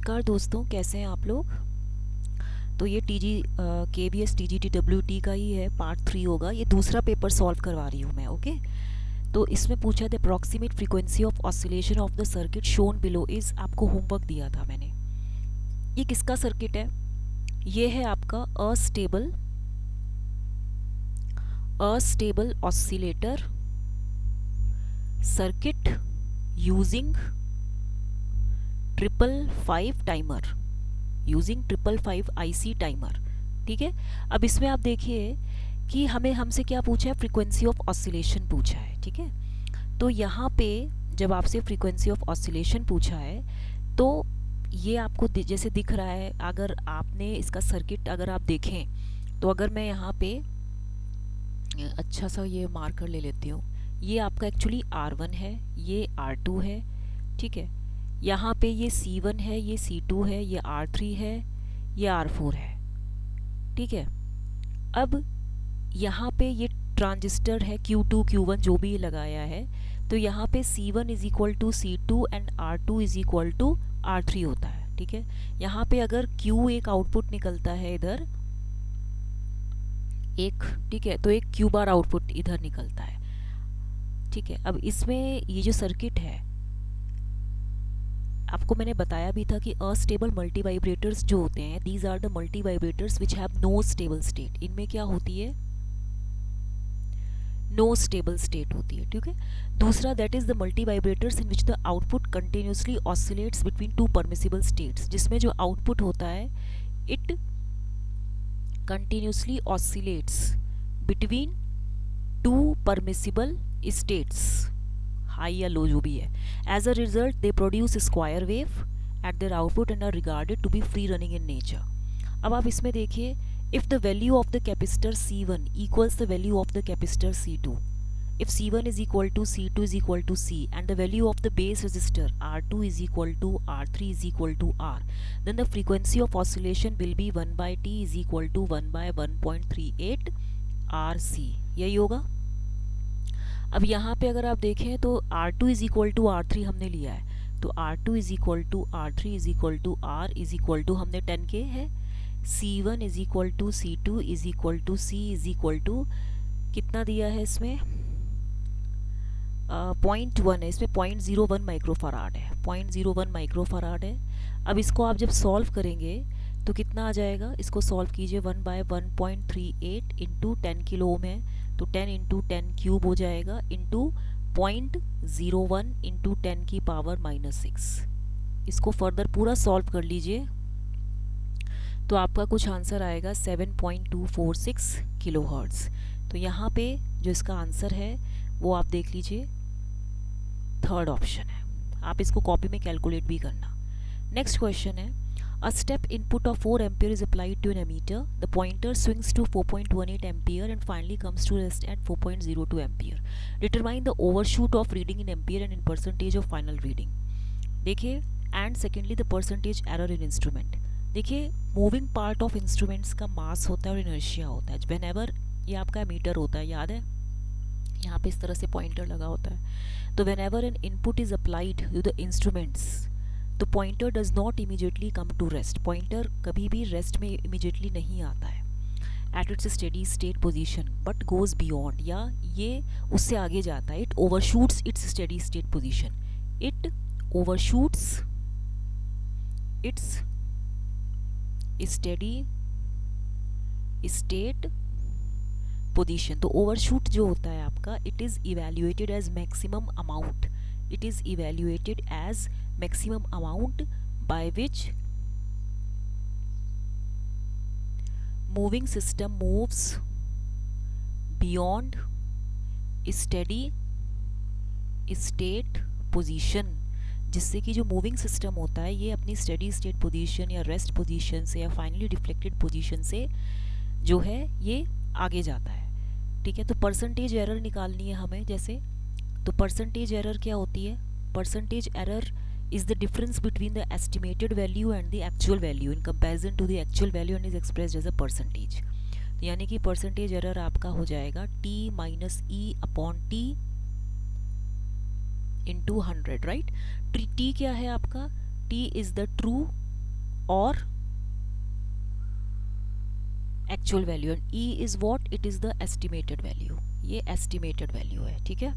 नमस्कार दोस्तों, कैसे हैं आप लोग। तो ये KBS TGT WT का ही है, पार्ट 3 होगा। ये दूसरा पेपर सॉल्व करवा रही हूँ मैं। ओके, तो इसमें पूछा the approximate frequency of oscillation of the circuit shown below is, आपको होमवर्क दिया था मैंने। ये किसका सर्किट है? ये है आपका astable oscillator circuit using 555 timer, using 555 IC timer. ठीक है, अब इसमें आप देखिए कि हमसे क्या पूछा है, फ्रीक्वेंसी ऑफ ऑसिलेशन पूछा है। ठीक है, तो यहाँ पे जब आपसे फ्रीक्वेंसी ऑफ ऑसिलेशन पूछा है तो ये आपको जैसे दिख रहा है, अगर आपने इसका सर्किट अगर आप देखें तो अगर मैं यहाँ पे अच्छा सा ये मार्कर ले लेती हूँ, ये आपका एक्चुअली R1 है, ये R2 है। ठीक है, यहाँ पे ये C1 है, ये C2 है, ये R3 है, ये R4 है। ठीक है, अब यहाँ पे ये ट्रांजिस्टर है Q2 Q1 जो भी लगाया है, तो यहाँ पे C1 is equal to C2 and R2 is equal to R3 होता है। ठीक है, यहाँ पे अगर Q एक आउटपुट निकलता है इधर एक, ठीक है, तो एक Q बार आउटपुट इधर निकलता है। ठीक है, अब इसमें ये जो सर्किट है, आपको मैंने बताया भी था कि अस्टेबल मल्टी वाइब्रेटर्स जो होते हैं, these are the multivibrators which have no stable state. इनमें क्या होती है, नो स्टेबल स्टेट होती है। ठीक है, दूसरा that is the multivibrators in which the output continuously oscillates between two permissible states, जिसमें जो आउटपुट होता है it continuously oscillates between two permissible states, high या लो जो भी है। As a result they produce square wave at their output and are regarded to be free running in nature. अब आप इसमें देखिए, if the value of the capacitor C1 equals the value of the capacitor C2, if C1 is equal to C2 is equal to C and the value of the base resistor R2 is equal to R3 is equal to R, then the frequency of oscillation will be 1 by T is equal to 1 by 1.38 RC। यही होगा। अब यहाँ पे अगर आप देखें तो R2 is equal to R3 हमने लिया है, तो R2 is equal to R3 is equal to R is equal to हमने 10K है, C1 is equal to C2 is equal to C is equal to कितना दिया है इसमें, 0.1 है, इसमें 0.01 माइक्रोफराड है, 0.01 माइक्रोफराड है। अब इसको आप जब सॉल्व करेंगे तो कितना आ जाएगा, इसको सॉल्व कीजिए, 1 बाय 1.38 इंटू 10 किलो ओम है, तो 10 इंटू 10 क्यूब हो जाएगा, इंटू 0.01 इंटू 10 की पावर -6। इसको फर्दर पूरा सॉल्व कर लीजिए तो आपका कुछ आंसर आएगा 7.246 किलो हर्ट्ज़। तो यहाँ पे जो इसका आंसर है वो आप देख लीजिए, थर्ड ऑप्शन है। आप इसको कॉपी में कैलकुलेट भी करना। नेक्स्ट क्वेश्चन है, a step input of 4 ampere is applied to an ammeter, the pointer swings to 4.18 ampere and finally comes to rest at 4.02 ampere. Determine the overshoot of reading in ampere and in percentage of final reading. देखिए, and secondly the percentage error in instrument. देखिए, moving part of instruments का mass होता है और inertia होता है। Whenever ये आपका मीटर होता है, याद है, यहाँ पे इस तरह से पॉइंटर लगा होता है, तो whenever an input is applied to the instruments the pointer does not immediately come to rest. Pointer कभी भी रेस्ट में इमीडिएटली नहीं आता है at its steady state position, but goes beyond, या ये उससे आगे जाता है, it overshoots its steady state position, it overshoots its steady state position. तो ओवरशूट जो होता है आपका, it is evaluated as maximum amount, it is evaluated as maximum amount by which moving system moves beyond steady state position, जिससे कि जो moving system होता है ये अपनी स्टेडी स्टेट पोजीशन या रेस्ट पोजीशन से या फाइनली रिफ्लेक्टेड पोजीशन से जो है ये आगे जाता है। ठीक है, तो परसेंटेज एरर निकालनी है हमें। जैसे तो परसेंटेज एरर क्या होती है, percentage error is the difference between the estimated value and the actual value in comparison to the actual value and is expressed as a percentage. तो यानी कि परसेंटेज एरर आपका हो जाएगा T minus E upon T into 100, right. T क्या है आपका, T is the true और actual value, and E is what, it is the estimated value, ये एस्टिमेटेड वैल्यू है, ठीक है,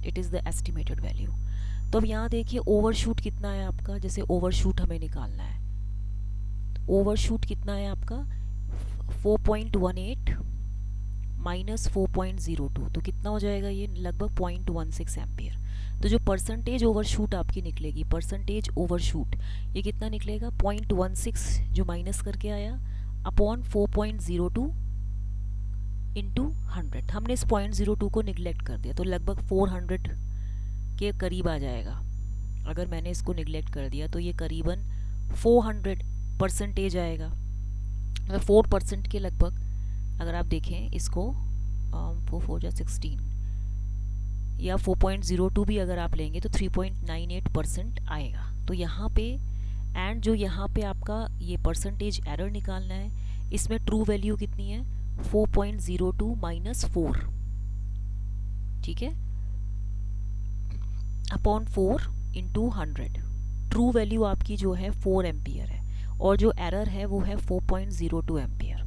it is the estimated value. तो अब यहाँ देखिए ओवरशूट कितना है आपका, जैसे ओवरशूट हमें निकालना है, ओवरशूट कितना है आपका 4.18 माइनस 4.02, तो कितना हो जाएगा ये, लगभग 0.16 एम्पियर। तो जो परसेंटेज ओवरशूट आपकी निकलेगी, परसेंटेज ओवरशूट, ये कितना निकलेगा 0.16 जो माइनस करके आया अपॉन 4.02 इंटू 100। हमने इस 0.02 को निगलेक्ट कर दिया, तो लगभग 400 के करीब आ जाएगा। अगर मैंने इसको निगलेक्ट कर दिया तो ये करीबन 400% आएगा, मतलब 4% के लगभग। अगर आप देखें इसको 4×4=16 या 4.02 भी अगर आप लेंगे तो 3.98% आएगा। तो यहाँ पे एंड जो यहाँ पे आपका ये परसेंटेज एरर निकालना है, इसमें ट्रू वैल्यू कितनी है 4.02 माइनस 4, ठीक है, अपॉन 4 इंटू 100। ट्रू वैल्यू आपकी जो है 4 एम्पियर है और जो एरर है वो है 4.02 एम्पियर,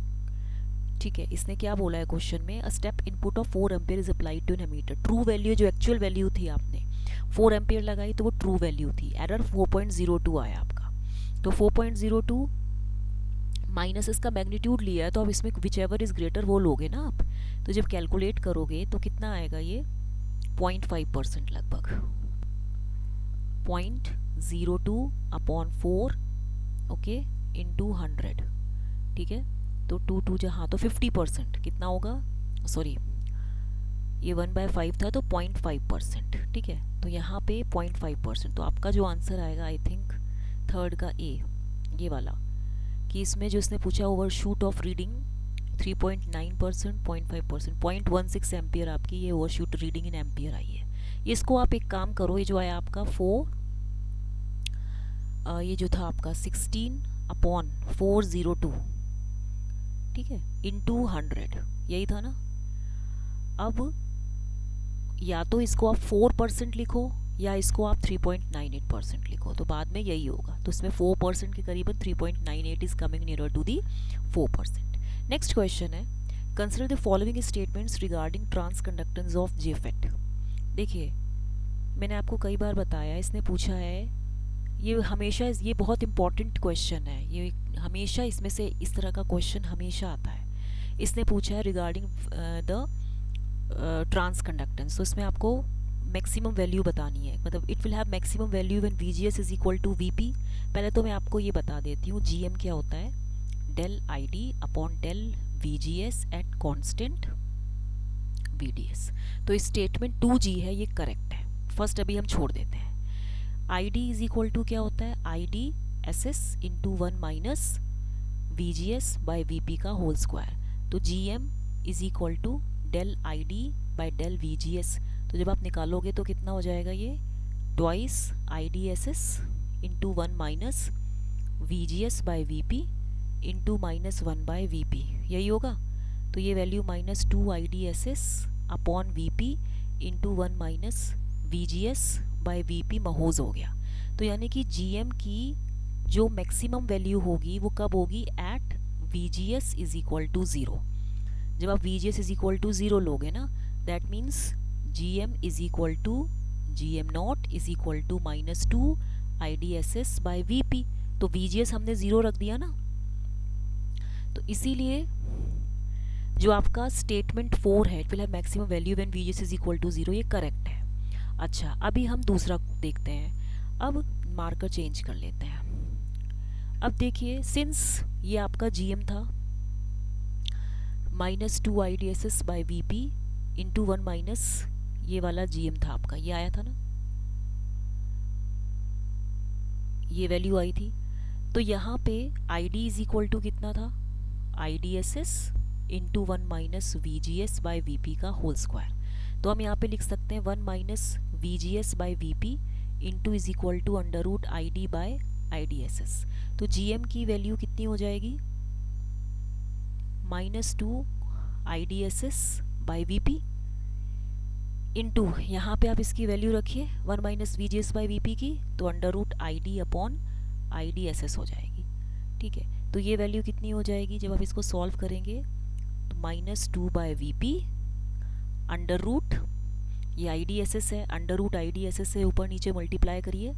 ठीक है। इसने क्या बोला है क्वेश्चन में, a step input of 4 ampere is applied to an ammeter. True value जो एक्चुअल वैल्यू थी आपने 4 एम्पियर लगाई तो वो ट्रू वैल्यू थी, एरर 4.02 आया आपका। तो 4.02 माइनस इसका मैग्नीट्यूड लिया है, तो अब इसमें विच एवर इज ग्रेटर वो लोगे ना आप। तो जब कैलकुलेट करोगे तो कितना आएगा ये 0.5% लगभग, 0.02 अपॉन 4 ओके इंटू 100, ठीक है। तो 2 जहाँ तो 50% कितना होगा, सॉरी ये 1/5 था तो 0.5%, ठीक है। तो यहाँ पे 0.5%, तो आपका जो आंसर आएगा आई थिंक थर्ड का ए, ये वाला, कि इसमें जो इसने पूछा ओवरशूट ऑफ रीडिंग 3.9%, 0.5%, 0.16 एम्पियर आपकी ये overshoot reading in ampere I है। इसको आप एक काम करो, ये जो आया आपका 4 ये जो था आपका 16/402, ठीक है, इंटू 100, यही था ना। अब या तो इसको आप 4% लिखो या इसको आप 3.98% लिखो, तो बाद में यही होगा। तो इसमें 4% के करीबन 3.98 is coming near to the 4%। Next question है, consider the following statements regarding transconductance of JFET. देखिए मैंने आपको कई बार बताया, इसने पूछा है, ये हमेशा, ये बहुत इंपॉर्टेंट क्वेश्चन है, ये हमेशा इसमें से इस तरह का क्वेश्चन हमेशा आता है। इसने पूछा है रिगार्डिंग द ट्रांसकंडक्टेंस, तो इसमें आपको मैक्सिमम वैल्यू बतानी है, मतलब it will have maximum value when VGS is equal to VP। पहले तो मैं आपको ये बता देती हूँ GM क्या होता है, del ID upon del VGS at constant VDS। तो स्टेटमेंट 2G है, ये करेक्ट है। फर्स्ट अभी हम छोड़ देते हैं। ID इज इक्वल टू क्या होता है, ID SS into 1 minus VGS by VP का होल स्क्वायर। तो GM is equal to del ID by del VGS। तो जब आप निकालोगे तो कितना हो जाएगा ये, twice IDSS into 1 minus VGS by VP into -1 by VP, यही होगा। तो ये value -2 IDSS upon VP into 1 minus VGS by VP महोज हो गया। तो यानी कि GM की जो मैक्सिमम वैल्यू होगी वो कब होगी, at VGS is equal to 0। जब आप VGS इज इक्वल टू 0 लोगे ना, that means GM is equal to GM not is equal to -2 IDSS by VP। तो VGS हमने 0 रख दिया ना, तो इसीलिए जो आपका स्टेटमेंट 4 है, it will have maximum value when VGS is equal to 0, ये करेक्ट है। अच्छा अभी हम दूसरा देखते हैं। अब मार्कर चेंज कर लेते हैं। अब देखिए सिंस ये आपका GM था -2 IDSS by VP into 1 minus ये वाला GM था आपका, ये आया था ना, ये वैल्यू आई थी। तो यहाँ पे ID इज इक्वल टू कितना था, IDSS into 1 minus VGS by VP का होल स्क्वायर। तो हम यहाँ पे लिख सकते हैं 1 minus VGS by VP into is equal to under root ID by IDSS। तो GM की वैल्यू कितनी हो जाएगी, -2 IDSS बाई VP इंटू यहाँ पे आप इसकी वैल्यू रखिए 1 माइनस VGS बाई VP की, तो under root ID upon IDSS हो जाएगी। ठीक है, तो ये वैल्यू कितनी हो जाएगी जब आप इसको सॉल्व करेंगे, तो -2/Vp अंडर रूट, ये IDSS है, अंडर रूट IDSS से ऊपर नीचे मल्टीप्लाई करिए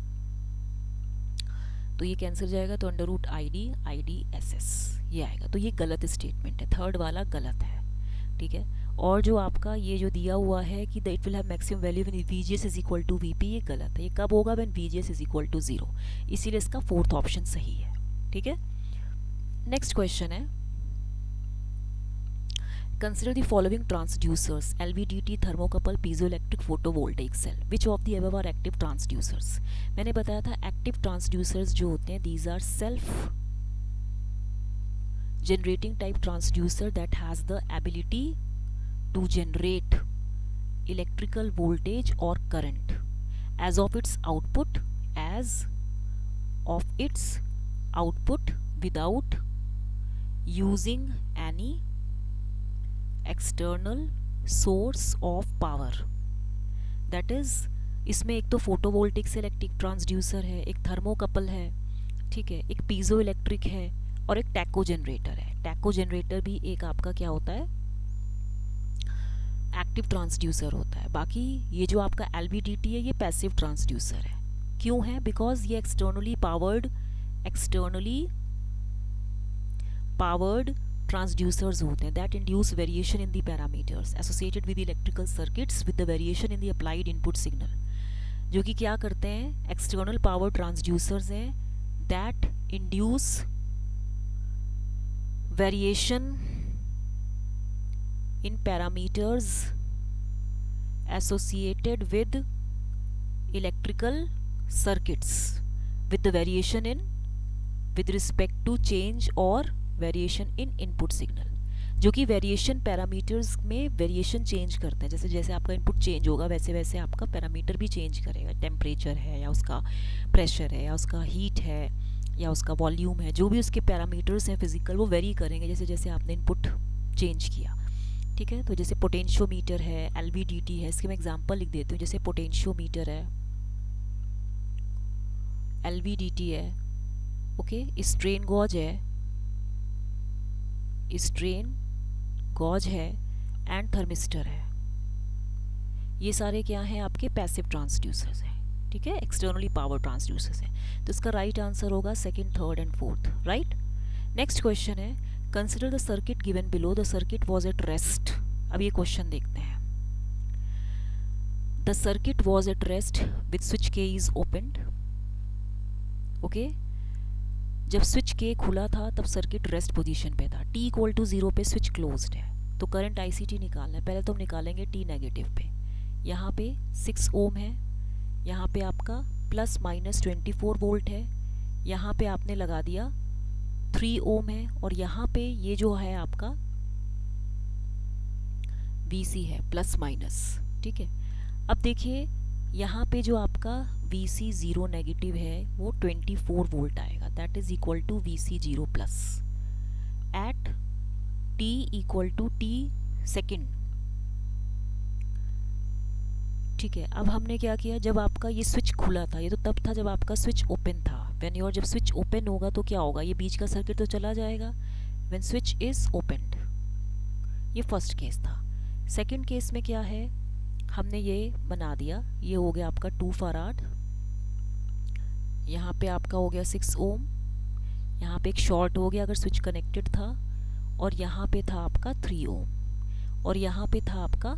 तो ये कैंसिल जाएगा, तो अंडर रूट IDSS ये आएगा। तो ये गलत स्टेटमेंट है, थर्ड वाला गलत है, ठीक है। और जो आपका ये जो दिया हुआ है कि it will have maximum value when VGS is equal to VP, ये गलत है। ये कब होगा, when VGS is equal to 0, इसीलिए इसका फोर्थ ऑप्शन सही है, ठीक है। नेक्स्ट क्वेश्चन है, consider the following transducers: LVDT, thermocouple, piezoelectric, photovoltaic cell. Which of the above are active transducers? मैंने बताया था active transducers जो होते हैं, these are self generating type transducer that has the ability to generate electrical voltage or current as of its output without using any external source of power. That is, इसमें एक तो photovoltaic से electric transducer है, एक thermocouple है, ठीक है, एक पीजो इलेक्ट्रिक है और एक टैको जनरेटर है। टैको जनरेटर भी एक आपका क्या होता है, एक्टिव ट्रांसड्यूसर होता है। बाकी ये जो आपका LVDT है ये पैसिव ट्रांसड्यूसर है। क्यों है, बिकॉज ये एक्सटर्नली पावर्ड transducers होते हैं that induce variation in the parameters associated with the electrical circuits with the variation in the applied input signal, जो कि क्या करते हैं, external power transducers हैं that induce variation in parameters associated with electrical circuits with the variation in with respect to change or variation in input signal, जो कि variation parameters में variation change करते हैं। जैसे जैसे आपका इनपुट चेंज होगा वैसे वैसे आपका पैरामीटर भी चेंज करेगा। टेम्परेचर है या उसका प्रेशर है या उसका हीट है या उसका वॉल्यूम है, जो भी उसके पैरामीटर्स हैं फिजिकल, वो वेरी करेंगे जैसे जैसे आपने इनपुट चेंज किया, ठीक है। तो जैसे पोटेंशियोमीटर है, LVDT है, इसके मैं एग्जांपल लिख देती हूँ। जैसे पोटेंशियोमीटर है, LVDT है, ओके, स्ट्रेन गॉज है, स्ट्रेन गॉज है एंड थर्मिस्टर है। ये सारे क्या हैं, आपके पैसिव ट्रांसड्यूसर्स हैं, ठीक है, एक्सटर्नली पावर ट्रांसड्यूसर्स हैं। तो इसका राइट आंसर होगा second, third and fourth, right. Next question है, consider the circuit given below, the circuit was at rest. अब ये क्वेश्चन देखते हैं। The circuit was at rest with switch K is opened, okay. जब switch K खुला था तब circuit rest position पे था। T इक्वल टू 0 पे स्विच क्लोज्ड है, तो करंट ICT निकालना है। पहले तो हम निकालेंगे T नेगेटिव पे। यहाँ पे 6 ओम है, यहाँ पे आपका ±24 वोल्ट है, यहाँ पे आपने लगा दिया 3 ओम है और यहाँ पे ये जो है आपका VC है प्लस माइनस, ठीक है। अब देखिए यहाँ पे जो आपका VC 0 नेगेटिव है वो 24 वोल्ट आएगा, that is equal to VC 0 plus at T equal to T second, ठीक है। अब हमने क्या किया, जब आपका ये स्विच खुला था, ये तो तब था जब आपका स्विच ओपन था। व्हेन योर जब स्विच ओपन होगा तो क्या होगा, ये बीच का सर्किट तो चला जाएगा। व्हेन स्विच इज ओपनड, ये फर्स्ट केस था। सेकंड केस में क्या है, हमने ये बना दिया, ये हो गया आपका 2 फराड, यहाँ पे आपका हो गया 6 ओम, यहाँ पे एक शॉर्ट हो गया अगर स्विच कनेक्टेड था, और यहाँ पे था आपका 3 ओम, और यहाँ पे था आपका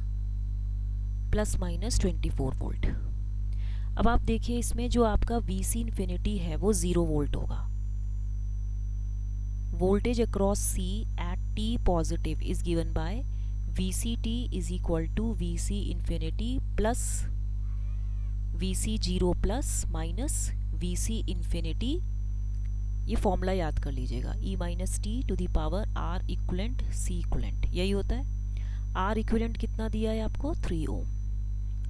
±24 वोल्ट। अब आप देखिए इसमें जो आपका VC इन्फिनिटी है वो 0 वोल्ट होगा। Voltage across C at T positive is given by VCT is equal to VC infinity plus VC 0 plus minus VC infinity. ये फॉर्मूला याद कर लीजिएगा, E minus T to the power R equivalent C equivalent, यही होता है। R equivalent कितना दिया है आपको 3 ओम,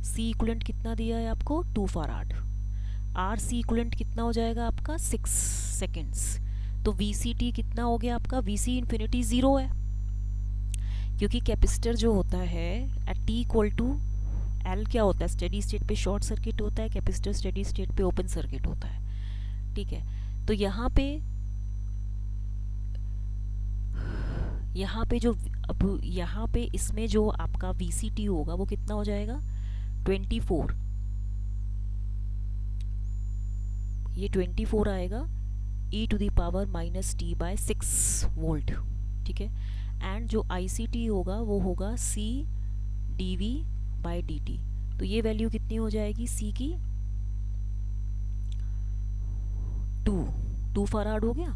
C इक्वलेंट कितना दिया है आपको 2 फराड, RC इक्वलेंट कितना हो जाएगा आपका 6 सेकेंड्स। तो VCT कितना हो गया आपका, VC इन्फिनिटी 0 है, क्योंकि कैपेसिटर जो होता है at T equal to L क्या होता है, स्टेडी स्टेट पे शॉर्ट सर्किट होता है, कैपेसिटर स्टेडी स्टेट पे ओपन सर्किट होता है, ठीक है। तो यहाँ पे यहाँ पे जो अब यहाँ पे इसमें जो आपका VCT होगा वो कितना हो जाएगा 24, ये 24 आएगा e⁻⁻t/6 वोल्ट, ठीक है। एंड जो ICT होगा वो होगा C/dV/dt, तो ये वैल्यू कितनी हो जाएगी C की 2 फराड हो गया,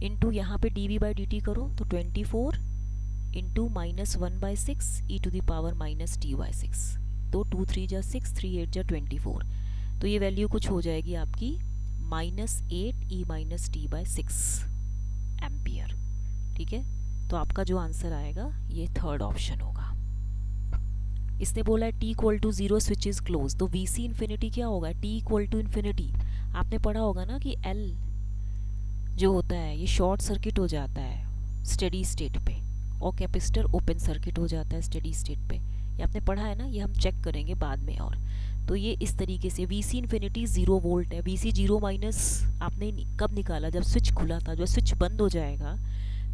इंटू यहाँ पे dV/dt करो तो 24 इंटू -1/6 e⁻⁻t/6, तो 2 3 जा 6, 3 8 जा 24, तो ये वैल्यू कुछ हो जाएगी आपकी -8e⁻t/6 एम्पियर, ठीक है। तो आपका जो आंसर आएगा ये थर्ड ऑप्शन होगा। इसने बोला है t=0 स्विच इज क्लोज, तो VC इन्फिनिटी क्या होगा, t=इन्फिनिटी। आपने पढ़ा होगा ना कि L जो होता है ये शॉर्ट सर्किट हो जाता है स्टेडी स्टेट पे, और कैपेसिटर ओपन सर्किट हो जाता है स्टेडी स्टेट पे, ये आपने पढ़ा है ना, ये हम चेक करेंगे बाद में। और तो ये इस तरीके से VC इन्फिनिटी 0 वोल्ट है। VC 0 माइनस आपने कब निकाला, जब स्विच खुला था, जब स्विच बंद हो जाएगा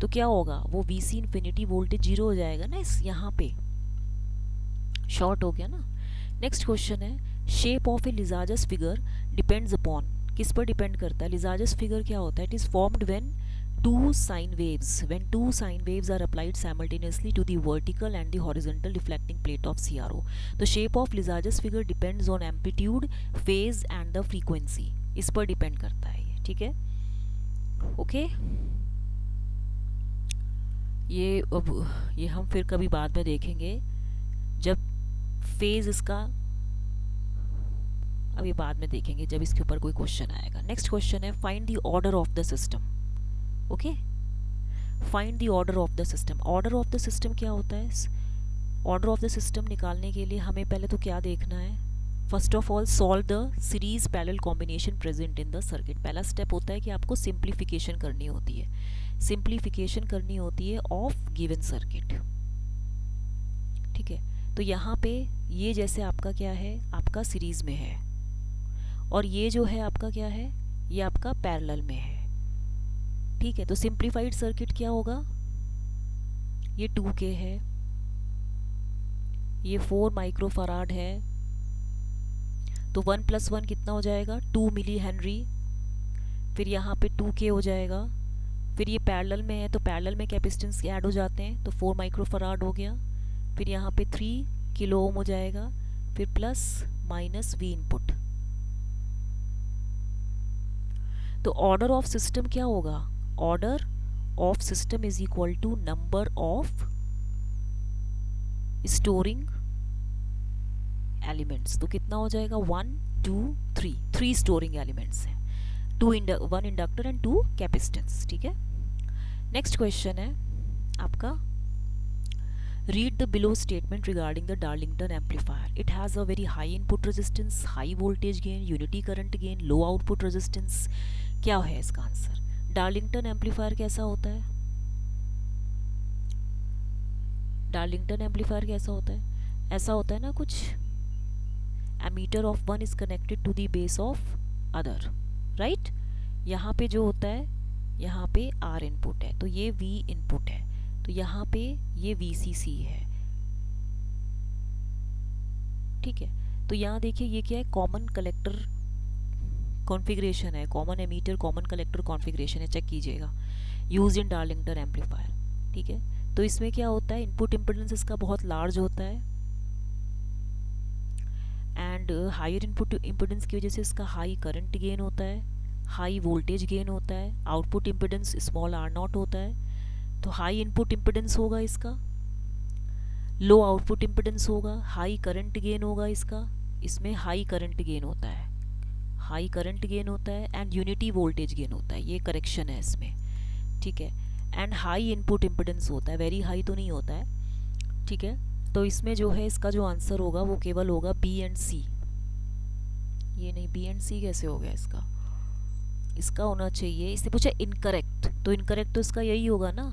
तो क्या होगा, वो VC इन्फिनिटी वोल्टेज 0 हो जाएगा ना, इस यहाँ पे शॉर्ट हो गया ना। नेक्स्ट क्वेश्चन है, shape of a lissajous figure depends upon, किस पर डिपेंड करता है, लिजाजस फिगर क्या होता है, it is formed when two sine waves are applied simultaneously to the vertical and the horizontal reflecting plate of CRO. The shape of Lissajous figure depends on amplitude, phase and the frequency. इस पर depend करता है ये, ठीक है, okay. ये हम फिर कभी बाद में देखेंगे जब फेज इसका, अभी बाद में देखेंगे जब इसके ऊपर कोई क्वेश्चन आएगा। नेक्स्ट क्वेश्चन है, find the order of the system, okay, find the order of the system. Order of the system क्या होता है, ऑर्डर ऑफ द सिस्टम निकालने के लिए हमें पहले तो क्या देखना है, first of all solve the series parallel combination present in the circuit. पहला स्टेप होता है कि आपको सिंप्लीफिकेशन करनी होती है, सिंप्लीफिकेशन करनी होती है ऑफ गिवन सर्किट, ठीक है। तो यहाँ पे ये जैसे आपका क्या है, आपका सीरीज में है, और ये जो है आपका क्या है, ये आपका पैरेलल में है, ठीक है। तो सिंप्लीफाइड सर्किट क्या होगा, ये 2K है, ये 4 माइक्रोफराड है, तो 1 + 1 कितना हो जाएगा 2 मिली हेनरी, फिर यहाँ पे 2K हो जाएगा, फिर ये पैरेलल में है तो पैरेलल में कैपेसिटेंस ऐड हो जाते हैं, तो 4 माइक्रोफराड हो गया, फिर यहाँ पे 3 किलो ओम हो जाएगा, फिर प्लस माइनस V इनपुट। तो ऑर्डर ऑफ सिस्टम क्या होगा, order of system is equal to number of storing elements, तो कितना हो जाएगा 1 2 3, 3 स्टोरिंग एलिमेंट्स हैं, 1 इंडक्टर एंड 2 कैपेसिटेंस, ठीक है। नेक्स्ट क्वेश्चन है आपका, read the below statement regarding the Darlington amplifier. It has a very high input resistance, high voltage gain, unity current gain, low output resistance. क्या है इसका answer, Darlington amplifier कैसा होता है, डार्लिंगटन एम्पलीफायर कैसा होता है, ऐसा होता है ना कुछ, emitter of one is connected to the base of other, right. यहाँ पे जो होता है, यहाँ पे R इनपुट है तो ये V इनपुट है, तो यहाँ पे ये VCC है, ठीक है। तो यहाँ देखिए ये क्या है, कॉमन कलेक्टर कॉन्फ़िगरेशन है, common ammeter common collector configuration है, चेक कीजिएगा, यूज इन डार्लिंगटन एम्पलीफायर, ठीक है। तो इसमें क्या होता है, इनपुट इम्पिडेंस इसका बहुत लार्ज होता है, एंड हायर इनपुट इम्पिडेंस की वजह से इसका हाई करंट गेन होता है, हाई वोल्टेज गेन होता है, आउटपुट इम्पिडेंस स्मॉल r0 होता है, तो हाई इनपुट इम्पिडेंस होगा इसका, लो आउटपुट इम्पिडेंस होगा, हाई करंट गेन होगा इसका, इसमें हाई करंट गेन होता है, हाई करंट गेन होता है, एंड यूनिटी वोल्टेज गेन होता है, ये करेक्शन है इसमें, ठीक है। एंड हाई इनपुट इम्पिडेंस होता है, वेरी हाई तो नहीं होता है, ठीक है। तो इसमें जो है इसका जो आंसर होगा वो केवल होगा B एंड C, ये नहीं, B एंड C कैसे हो गया इसका होना चाहिए, इससे पूछा इनकरेक्ट, तो इनकरेक्ट तो इसका यही होगा ना,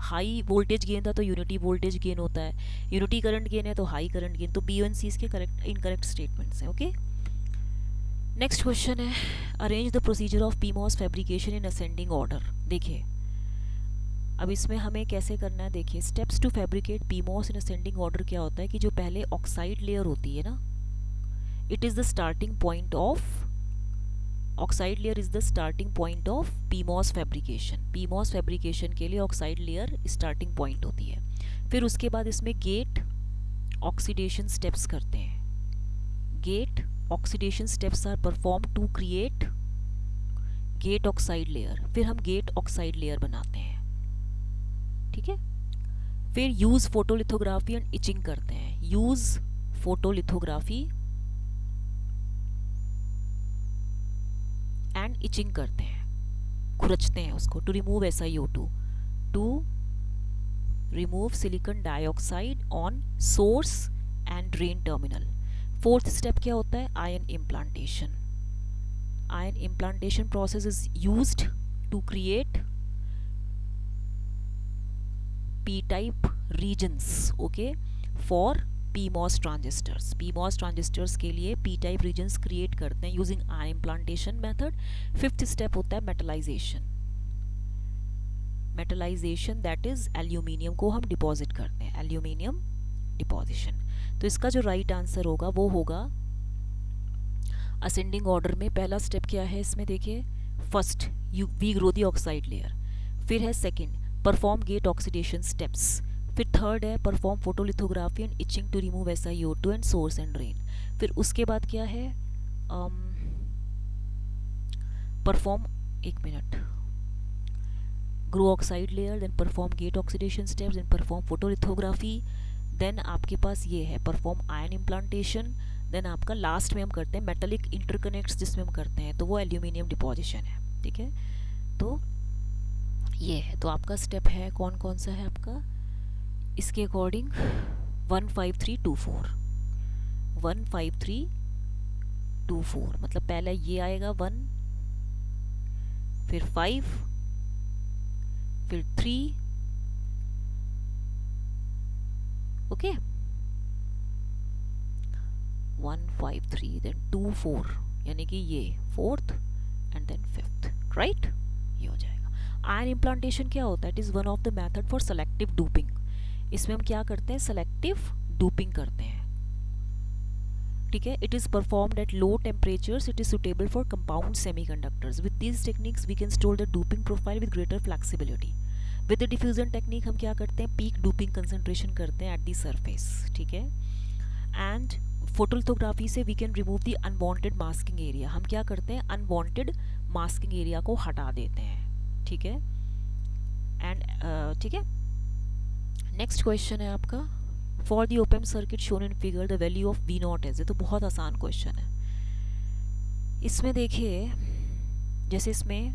हाई वोल्टेज गेन था तो यूनिटी वोल्टेज गेन होता है, यूनिटी करंट गेन है तो हाई करंट गेन, तो B एंड C इसके करेक्ट इनकरेक्ट स्टेटमेंट्स हैं, ओके। नेक्स्ट क्वेश्चन है, arrange the procedure of PMOS fabrication इन असेंडिंग ऑर्डर। देखिए अब इसमें हमें कैसे करना है, देखिए स्टेप्स टू फैब्रिकेट पीमॉस इन असेंडिंग ऑर्डर क्या होता है कि जो पहले ऑक्साइड लेयर होती है ना, it is the starting point of oxide layer is the starting point of PMOS fabrication. PMOS fabrication के लिए ऑक्साइड लेयर स्टार्टिंग पॉइंट होती है। फिर उसके बाद इसमें गेट ऑक्सीडेशन स्टेप्स करते हैं। Gate oxidation steps are perform to create gate oxide layer. फिर हम गेट ऑक्साइड लेयर बनाते हैं, ठीक है। फिर यूज फोटोलिथोग्राफी एंड इचिंग करते हैं। यूज फोटोलिथोग्राफी एंड इचिंग करते हैं, खुरचते हैं उसको, to remove SiO2, to remove silicon dioxide on source and drain terminal. Fourth step क्या होता है, ion implantation. Ion implantation process is used to create P type regions, okay, for PMOS transistors। PMOS transistors के लिए P type regions create करते हैं using ion implantation method। Fifth step होता है metallisation. Metallisation that is aluminium को हम deposit करते हैं, एल्यूमिनियम डिपॉजिशन। तो इसका जो राइट आंसर होगा वो होगा असेंडिंग ऑर्डर में पहला स्टेप क्या है इसमें, देखिए first we grow the oxide layer, फिर है second perform gate oxidation steps, फिर थर्ड है perform photolithography and etching to remove SiO2 and source and drain. फिर उसके बाद क्या है, परफॉर्म, एक minute, grow oxide layer, then perform gate oxidation steps, then perform photolithography, then आपके पास ये है परफॉर्म आयन इम्प्लांटेशन, देन आपका लास्ट में हम करते हैं मेटालिक इंटरकनेक्ट्स जिसमें हम करते हैं, तो वो एल्यूमिनियम डिपॉजिशन है, ठीक है। तो ये है, तो आपका स्टेप है कौन कौन सा है आपका इसके अकॉर्डिंग 15324, 15324 मतलब पहला ये आएगा 1, फिर 5, फिर 3, ओके 153 देन 2 4 यानी कि ये fourth and then fifth, right, ये हो जाएगा। आयन इम्प्लांटेशन क्या होता है, it is one of the method for selective doping. इसमें हम क्या करते हैं, सेलेक्टिव डूपिंग करते हैं, ठीक है। It is performed at low temperatures, it is suitable for compound semiconductors. With these techniques we can store the doping profile with greater flexibility. With the diffusion technique हम क्या करते हैं, पीक डूपिंग कंसंट्रेशन करते हैं at the surface, ठीक है। And photolithography से we can remove the unwanted masking area. हम क्या करते हैं, अनवांटेड मास्किंग एरिया को हटा देते हैं, ठीक है। एंड ठीक है, नेक्स्ट क्वेश्चन है आपका, for the open circuit shown in figure the value of V0 is. ये तो बहुत आसान क्वेश्चन है। इसमें देखिए जैसे इसमें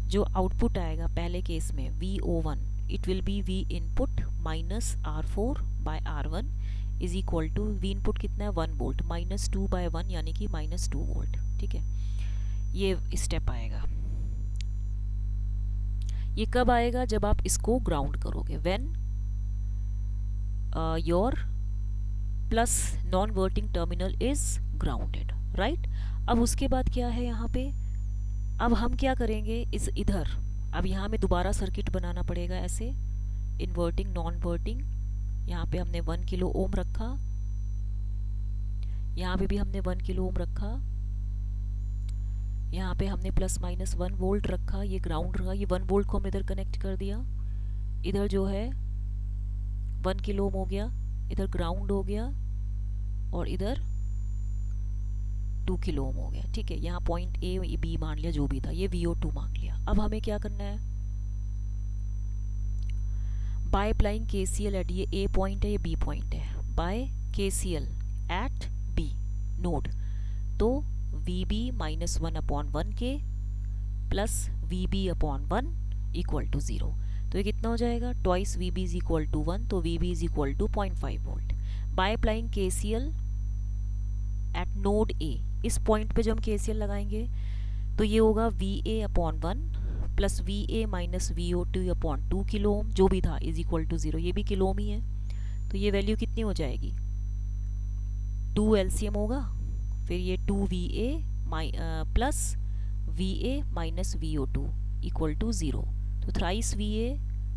जो आउटपुट आएगा पहले केस में VO1 it will be V input minus R4 by R1 is equal to V input कितना है 1 वोल्ट माइनस 2 बाय 1 यानी कि माइनस 2 वोल्ट, ठीक है। ये स्टेप आएगा। ये कब आएगा, जब आप इसको ग्राउंड करोगे, when your plus non inverting terminal is grounded, right. अब उसके बाद क्या है यहाँ पे, अब हम क्या करेंगे इस इधर, अब यहाँ में दोबारा सर्किट बनाना पड़ेगा ऐसे, इन्वर्टिंग नॉन वर्टिंग। यहाँ पे हमने 1 किलो ओम रखा, यहाँ पे भी हमने 1 किलो ओम रखा, यहाँ पे हमने प्लस माइनस 1 वोल्ट रखा, ये ग्राउंड रहा, ये 1 वोल्ट को हम इधर कनेक्ट कर दिया, इधर जो है 1 किलो ओम हो गया, इधर ग्राउंड हो गया, और इधर 2 किलो ओम हो गया, ठीक है। यहाँ पॉइंट ए बी मान लिया जो भी था, ये VO2 मान लिया। अब हमें क्या करना है, बाय अप्लाइंग KCL एट, ये ए पॉइंट है ये बी पॉइंट है, by KCL at B node, तो VB minus 1 upon 1K plus VB upon 1 equal to 0। तो ये कितना हो जाएगा, twice VB is equal to 1, तो VB is equal to 0.5 volt. By applying KCL at node A, इस point पे जब हम KCL लगाएंगे तो ये होगा VA upon 1 plus VA minus VO2 upon 2 kilo ओम जो भी था इज इक्वल टू 0, ये भी किलो ओम ही है, तो ये वैल्यू कितनी हो जाएगी, 2 LCM होगा, फिर ये 2VA plus VA minus VO2 equal to 0, तो thrice V A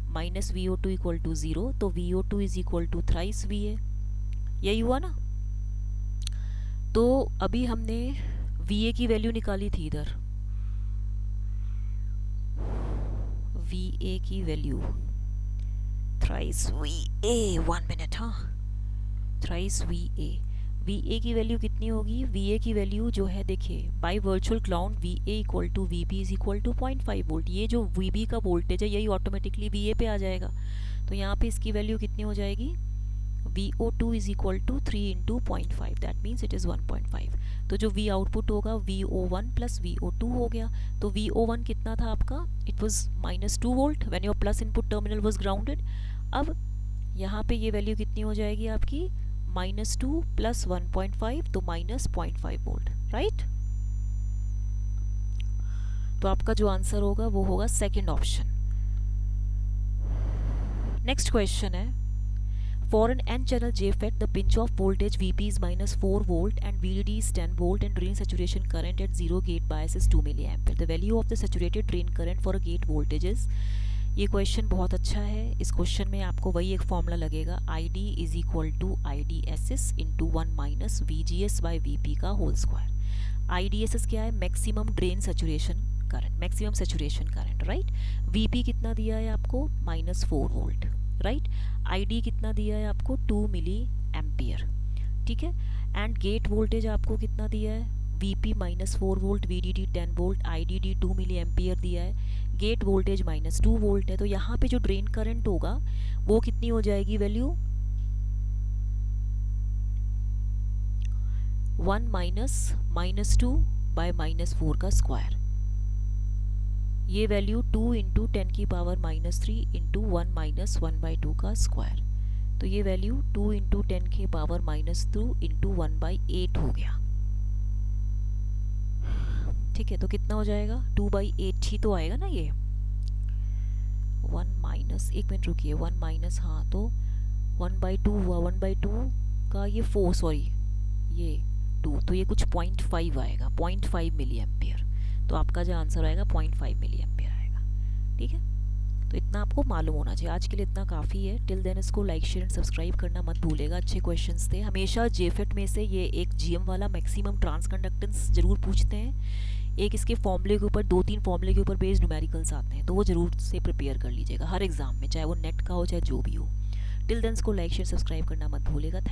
minus VO2 equal to 0, तो VO2 is equal to thrice V A, यही हुआ ना। तो अभी हमने VA की वैल्यू निकाली थी इधर, VA की वैल्यू थ्राइस VA, 1 मिनट, हाँ, थ्राइस VA की वैल्यू कितनी होगी, VA की वैल्यू जो है देखिए by virtual ground VA equal to VB is equal to 0.5 volt, ये जो VB का वोल्टेज है यही ऑटोमेटिकली VA पे आ जाएगा। तो यहाँ पे इसकी वैल्यू कितनी हो जाएगी, VO2 is equal to 3 into 0.5, that means it is 1.5। तो जो V आउटपुट होगा VO1 प्लस VO2 हो गया। तो VO1 कितना था आपका, it was -2 volt when your plus input terminal was grounded. अब यहाँ पे ये वैल्यू कितनी हो जाएगी आपकी, -2 प्लस 1.5, तो -0.5 वोल्ट, राइट। तो आपका जो आंसर होगा वो होगा सेकेंड ऑप्शन। नेक्स्ट क्वेश्चन है, for an n-channel JFET the pinch off voltage VP is -4 volt and VDD is 10 volt and drain saturation current at 0 gate bias is 2 milliampere. The value of the saturated drain current for a gate voltage is, ये question बहुत अच्छा है। इस question में आपको वही एक formula लगेगा, ID is equal to IDSS into 1 minus VGS by VP का होल स्क्वायर। IDSS क्या है, maximum drain saturation current, maximum saturation current, right. VP कितना दिया है आपको, -4 वोल्ट, राइट। ID कितना दिया है आपको, 2 मिली एम्पियर, ठीक है। एंड गेट वोल्टेज आपको कितना दिया है, VP -4 volt, VDD 10 volt, IDD 2 milli ampere दिया है। गेट वोल्टेज -2 वोल्ट है, तो यहाँ पे जो ड्रेन करंट होगा वो कितनी हो जाएगी वैल्यू, 1 माइनस -2 बाय -4 का स्क्वायर। ये वैल्यू 2 इंटू 10 की पावर -3 इंटू 1 माइनस 1/2 का स्क्वायर। तो ये वैल्यू 2 इंटू 10 की पावर -2 इंटू 1/8 हो गया, ठीक है। तो कितना हो जाएगा, 2/8 ही तो आएगा ना ये, 1 माइनस, एक मिनट रुकिए, 1 माइनस, हाँ तो 1/2 हुआ, 1/2 का ये 4, सॉरी ये 2, तो ये कुछ 0.5 आएगा, 0.5 मिली एम्पियर। तो आपका जो आंसर आएगा 0.5 मिली एम्पियर आएगा, ठीक है। तो इतना आपको मालूम होना चाहिए, आज के लिए इतना काफ़ी है। टिल देन इसको लाइक शेयर एंड सब्सक्राइब करना मत भूलेगा। अच्छे क्वेश्चंस थे। हमेशा जेफेट में से ये एक GM वाला मैक्सिमम ट्रांसकंडक्टेंस जरूर पूछते हैं, एक इसके फॉर्मूले के ऊपर 2-3 फॉर्मूले के ऊपर बेस्ड न्यूमेरिकल्स आते हैं, तो वो जरूर से प्रिपेयर कर लीजिएगा हर एग्जाम में, चाहे वो नेट का हो चाहे जो भी हो। टिल देन इसको लाइक शेयर सब्सक्राइब करना मत भूलेगा। थैंक